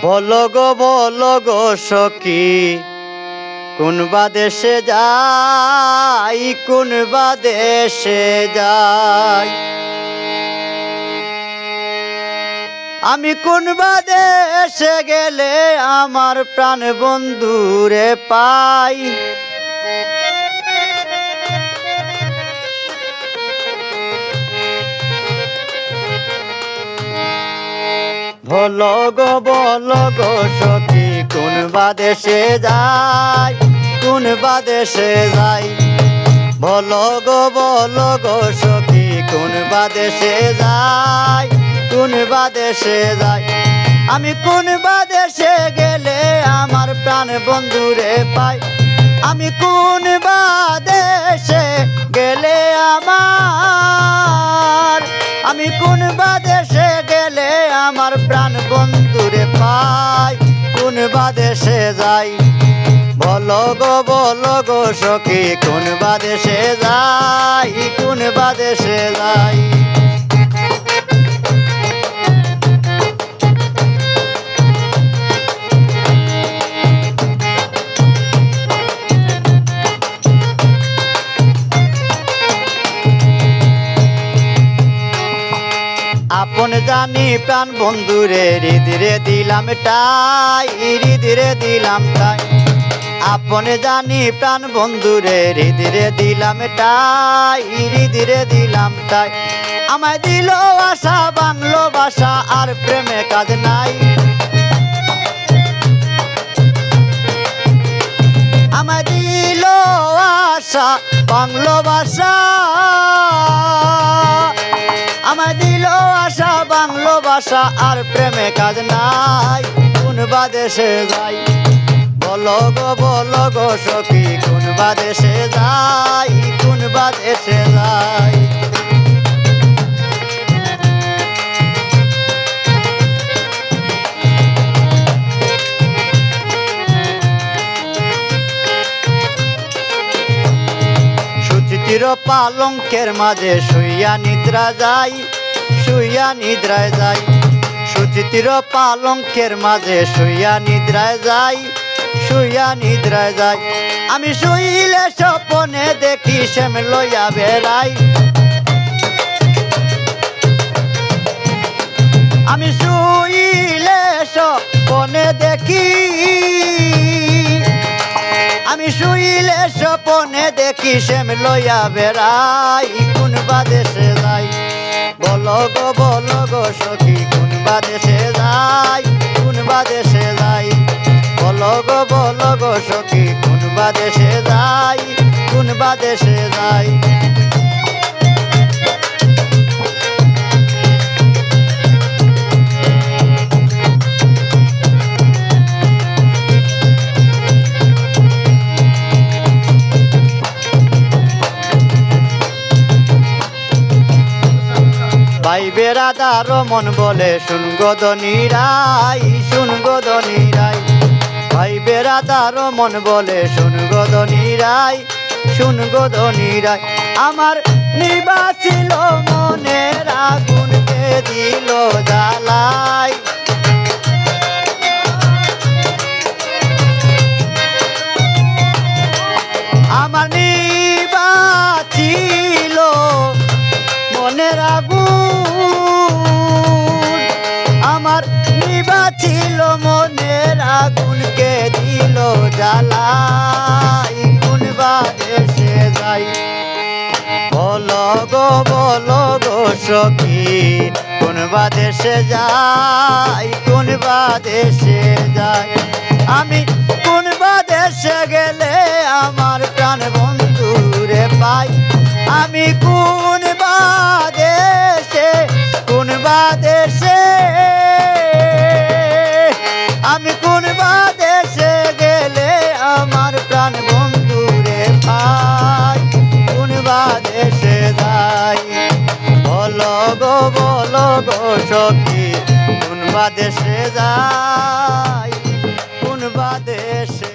বলো গো সখী, কোন বা দেশে যাই, কোন বা দেশে যাই। আমি কোন বা দেশে গেলে আমার প্রাণ বন্ধুরে পাই। বলো গো সখী, কোন বা দেশে যাই, কোন বা দেশে যাই। বলো গো সখী, কোন বা দেশে যাই, কোন বা দেশে যাই। আমি কোন বা দেশে গেলে আমার প্রাণ বন্ধুরে পাই। আমি কোন বা দেশে গেলে আমি কোন বা দেশে গেলে আমার প্রাণ বন্ধুরে পাই। কোন বা দেশে যাই। বলো গো সখী, কোন বা দেশে যাই, কোন বা দেশে যাই। আপন জানি প্রাণ বন্ধুরে হৃদয়ে দিলাম টাই, হৃদয়ে দিলাম টাই। আপন জানি প্রাণ বন্ধুরে হৃদয়ে দিলাম টাই, হৃদয়ে দিলাম টাই। আমায় দিল আশা বাংলো ভাষা, আর প্রেমে কাজ নাই। আমায় দিল আশা বাংলো ভাষা, আমায় দিল আশা বাংলো ভাষা, আর প্রেমে কাজ নাই। কোন বা দেশে যাই। বলো গো সখী, কোন বা দেশে যাই, কোন বা দেশে যাই। সুচিতির পালঙ্কের মাঝে শুইয়া নিদ্রা যাই, শুইয়া নিদ্রায় যাই। সুচিতির পালঙ্কের মাঝে শুইয়া নিদ্রায় যাই, শুইয়া নিদ্রায় যাই। আমি শুইলে স্বপনে দেখি শ্যাম লইয়া বেড়াই। আমি শুইলে স্বপনে দেখি, আমি শুইলে স্বপনে দেখি শ্যাম লইয়া বেড়াই। কোন বা দেশে যাই। বলো গো সখী, কোন বা দেশে যাই, কোন বা দেশে যাই। বলো গো সখী, কোন বা দেশে যাই, কোন বা দেশে যাই। ভাই বেড়াদার মন বলে শুন গো ধনীরাই, শুন গো ধনীরাই। ভাই বেড়াদার মন বলে শুন গো ধনীরাই, শুন গো ধনীরাই। আমার নিবাসিল মনের আগুনকে দিল জ্বালাই। আমার নিবাসিল মনের আগুন, আমার নিবাসিল মনের আগুনকে দিল জ্বালাই। কোন বা দেশে যাই। বলো গো সখী, কোন বা দেশে যাই, কোন বা দেশে যাই। আমি কোন বা দেশে গেলে আমার প্রাণ বন্ধুরে পাই। আমি কোন বা দেশে, কোন বা দেশে, আমি কোন বা দেশে গেলে আমার প্রাণ বন্ধুরে পাই। কোন বা দেশে যাই। বলো গো সখী, কোন বা দেশে যাই, কোন বা দেশে